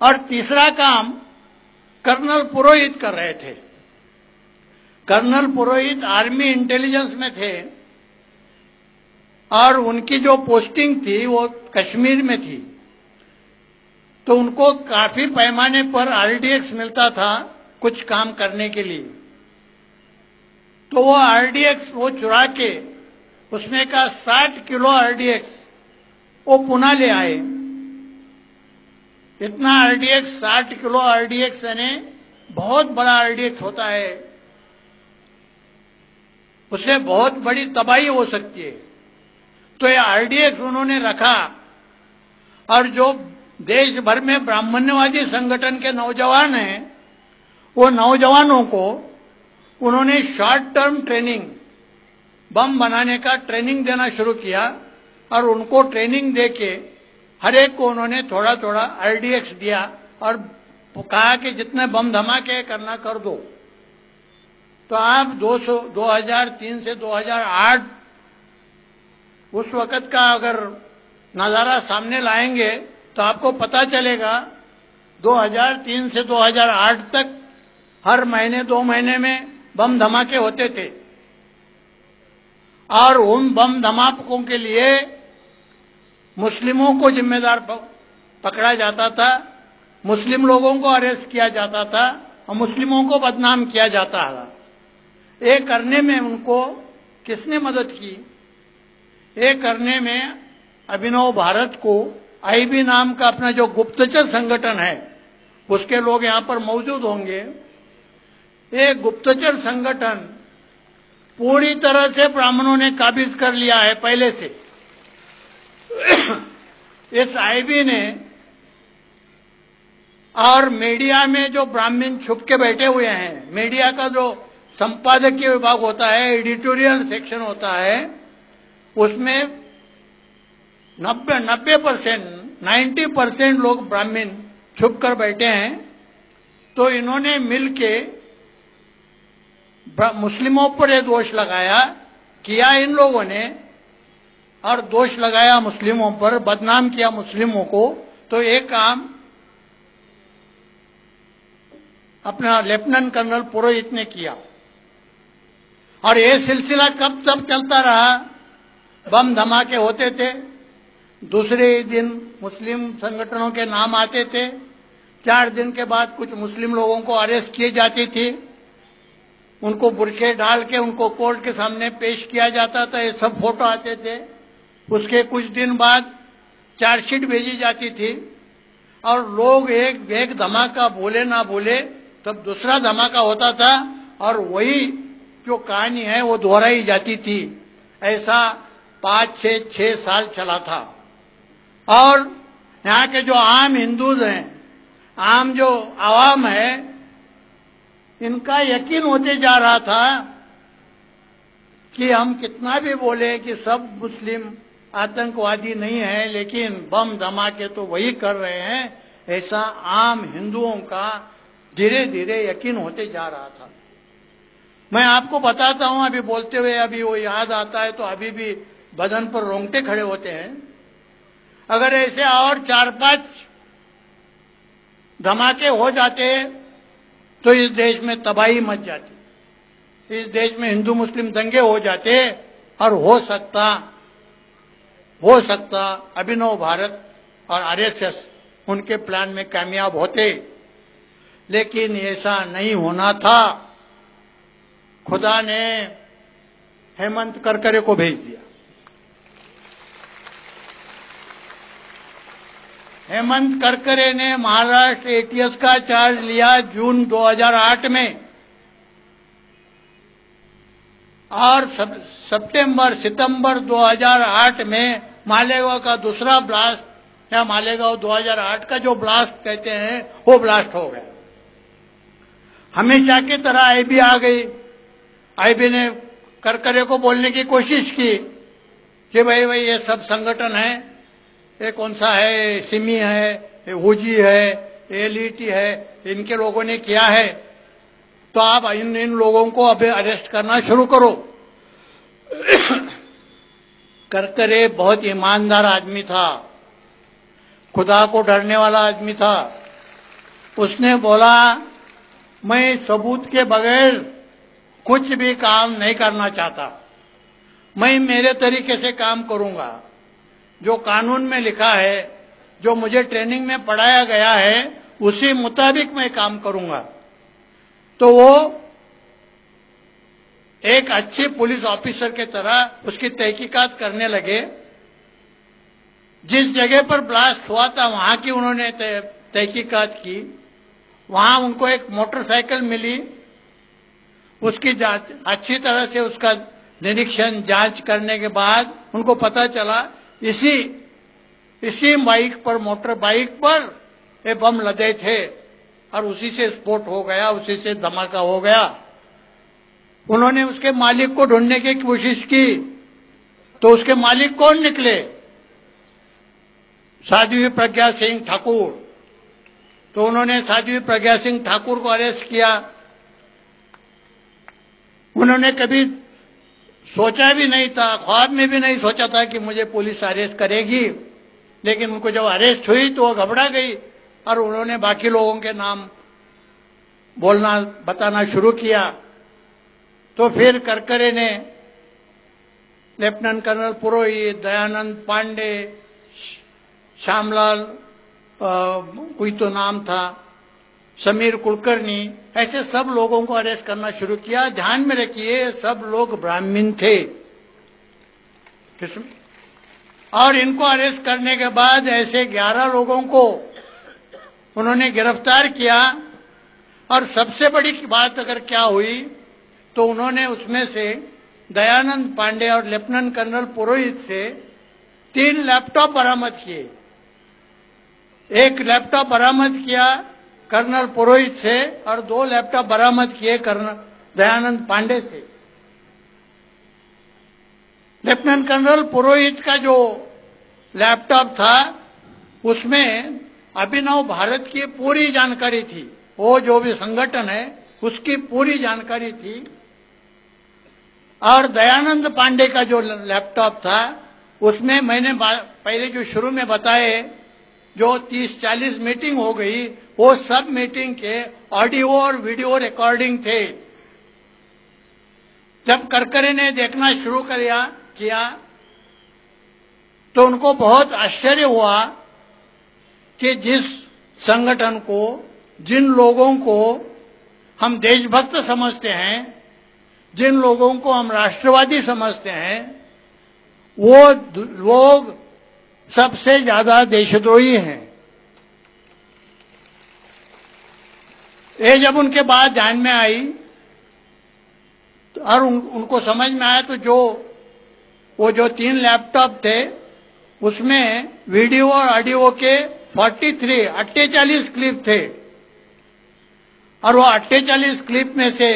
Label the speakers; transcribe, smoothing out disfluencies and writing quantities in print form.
Speaker 1: और तीसरा काम कर्नल पुरोहित कर रहे थे। कर्नल पुरोहित आर्मी इंटेलिजेंस में थे और उनकी जो पोस्टिंग थी वो कश्मीर में थी, तो उनको काफी पैमाने पर आरडीएक्स मिलता था कुछ काम करने के लिए। तो वो आरडीएक्स वो चुरा के उसमें का 60 किलो आरडीएक्स वो पुणे ले आए। इतना आरडीएक्स, 60 किलो आरडीएक्स यानी बहुत बड़ा आरडीएक्स होता है, उससे बहुत बड़ी तबाही हो सकती है। तो ये आरडीएक्स उन्होंने रखा और जो देश भर में ब्राह्मण्यवादी संगठन के नौजवान हैं, वो नौजवानों को उन्होंने शॉर्ट टर्म ट्रेनिंग, बम बनाने का ट्रेनिंग देना शुरू किया और उनको ट्रेनिंग देके हर एक को उन्होंने थोड़ा थोड़ा आरडीएक्स दिया और कहा कि जितने बम धमाके करना कर दो। तो आप 2003 से 2008 उस वक़्त का अगर नज़ारा सामने लाएंगे तो आपको पता चलेगा 2003 से 2008 तक हर महीने 2 महीने में बम धमाके होते थे और उन बम धमाकों के लिए मुस्लिमों को जिम्मेदार पकड़ा जाता था, मुस्लिम लोगों को अरेस्ट किया जाता था और मुस्लिमों को बदनाम किया जाता था। ये करने में उनको किसने मदद की? ये करने में अभिनव भारत को आईबी नाम का अपना जो गुप्तचर संगठन है उसके लोग यहाँ पर मौजूद होंगे। ये गुप्तचर संगठन पूरी तरह से ब्राह्मणों ने काबिज कर लिया है पहले से। इस आईबी ने और मीडिया में जो ब्राह्मण छुप के बैठे हुए हैं, मीडिया का जो संपादकीय विभाग होता है, एडिटोरियल सेक्शन होता है, उसमें 90% लोग ब्राह्मण छुप कर बैठे हैं। तो इन्होंने मिलके मुस्लिमों पर ये दोष लगाया, किया इन लोगों ने, और दोष लगाया मुस्लिमों पर, बदनाम किया मुस्लिमों को। तो एक काम अपना लेफ्टिनेंट कर्नल पुरोहित ने किया और ये सिलसिला कब तक चलता रहा? बम धमाके होते थे, दूसरे दिन मुस्लिम संगठनों के नाम आते थे, 4 दिन के बाद कुछ मुस्लिम लोगों को अरेस्ट किए जाते थे, उनको बुरखे डाल के उनको कोर्ट के सामने पेश किया जाता था, ये सब फोटो आते थे। उसके कुछ दिन बाद चार्जशीट भेजी जाती थी और लोग एक धमाका बोले ना बोले तब दूसरा धमाका होता था और वही जो कहानी है वो दोहराई जाती थी। ऐसा 5-6 साल चला था। और यहाँ के जो आम हिंदूज हैं, आम जो आवाम है, इनका यकीन होते जा रहा था कि हम कितना भी बोले कि सब मुस्लिम आतंकवादी नहीं है, लेकिन बम धमाके तो वही कर रहे हैं। ऐसा आम हिंदुओं का धीरे धीरे यकीन होते जा रहा था। मैं आपको बताता हूं, अभी बोलते हुए अभी वो याद आता है तो अभी भी बदन पर रोंगटे खड़े होते हैं। अगर ऐसे और 4-5 धमाके हो जाते तो इस देश में तबाही मच जाती, इस देश में हिंदू मुस्लिम दंगे हो जाते और हो सकता अभिनव भारत और आरएसएस उनके प्लान में कामयाब होते, लेकिन ऐसा नहीं होना था। खुदा ने हेमंत करकरे को भेज दिया। हेमंत करकरे ने महाराष्ट्र एटीएस का चार्ज लिया जून 2008 में और सितंबर 2008 में मालेगांव का दूसरा ब्लास्ट या मालेगांव 2008 का जो ब्लास्ट कहते हैं वो ब्लास्ट हो गया। हमेशा की तरह आईबी आ गई। आईबी ने करकरे को बोलने की कोशिश की कि भाई ये सब संगठन है, ये कौन सा है, सिमी है, ये हुजी है, एलईटी है, इनके लोगों ने किया है, तो आप इन लोगों को अभी अरेस्ट करना शुरू करो। करकरे बहुत ईमानदार आदमी था, खुदा को डरने वाला आदमी था। उसने बोला मैं सबूत के बगैर कुछ भी काम नहीं करना चाहता, मैं मेरे तरीके से काम करूंगा, जो कानून में लिखा है, जो मुझे ट्रेनिंग में पढ़ाया गया है उसी मुताबिक मैं काम करूंगा। तो वो एक अच्छे पुलिस ऑफिसर के तरह उसकी तहकीकात करने लगे। जिस जगह पर ब्लास्ट हुआ था वहां की उन्होंने तहकीकात की। वहां उनको एक मोटरसाइकिल मिली, उसकी जांच अच्छी तरह से उसका निरीक्षण जांच करने के बाद उनको पता चला इसी बाइक पर, मोटर बाइक पर ये बम लदे थे और उसी से स्फोट हो गया, उसी से धमाका हो गया। उन्होंने उसके मालिक को ढूंढने की कोशिश की तो उसके मालिक कौन निकले? साध्वी प्रज्ञा सिंह ठाकुर। तो उन्होंने साध्वी प्रज्ञा सिंह ठाकुर को अरेस्ट किया। उन्होंने कभी सोचा भी नहीं था, ख्वाब में भी नहीं सोचा था कि मुझे पुलिस अरेस्ट करेगी, लेकिन उनको जब अरेस्ट हुई तो वो घबरा गई और उन्होंने बाकी लोगों के नाम बताना शुरू किया। तो फिर करकरे ने लेफ्टिनेंट कर्नल पुरोहित, दयानंद पांडे, श्यामलाल कोई तो नाम था, समीर कुलकर्णी, ऐसे सब लोगों को अरेस्ट करना शुरू किया। ध्यान में रखिए सब लोग ब्राह्मण थे। और इनको अरेस्ट करने के बाद ऐसे 11 लोगों को उन्होंने गिरफ्तार किया। और सबसे बड़ी बात अगर क्या हुई तो उन्होंने उसमें से दयानंद पांडे और लेफ्टिनेंट कर्नल पुरोहित से 3 लैपटॉप बरामद किए। एक लैपटॉप बरामद किया कर्नल पुरोहित से और 2 लैपटॉप बरामद किए कर्नल दयानंद पांडे से। लेफ्टिनेंट कर्नल पुरोहित का जो लैपटॉप था उसमें अभिनव भारत की पूरी जानकारी थी, वो जो भी संगठन है उसकी पूरी जानकारी थी। और दयानंद पांडे का जो लैपटॉप था उसमें मैंने पहले जो शुरू में बताए जो 30-40 मीटिंग हो गई, वो सब मीटिंग के ऑडियो और वीडियो रिकॉर्डिंग थे। जब करकरे ने देखना शुरू किया तो उनको बहुत आश्चर्य हुआ कि जिस संगठन को, जिन लोगों को हम देशभक्त समझते हैं, जिन लोगों को हम राष्ट्रवादी समझते हैं, वो लोग सबसे ज्यादा देशद्रोही हैं। ये जब उनके बाद ध्यान में आई और उनको समझ में आया तो वो जो 3 लैपटॉप थे उसमें वीडियो और ऑडियो के 48 क्लिप थे। और वो 48 क्लिप में से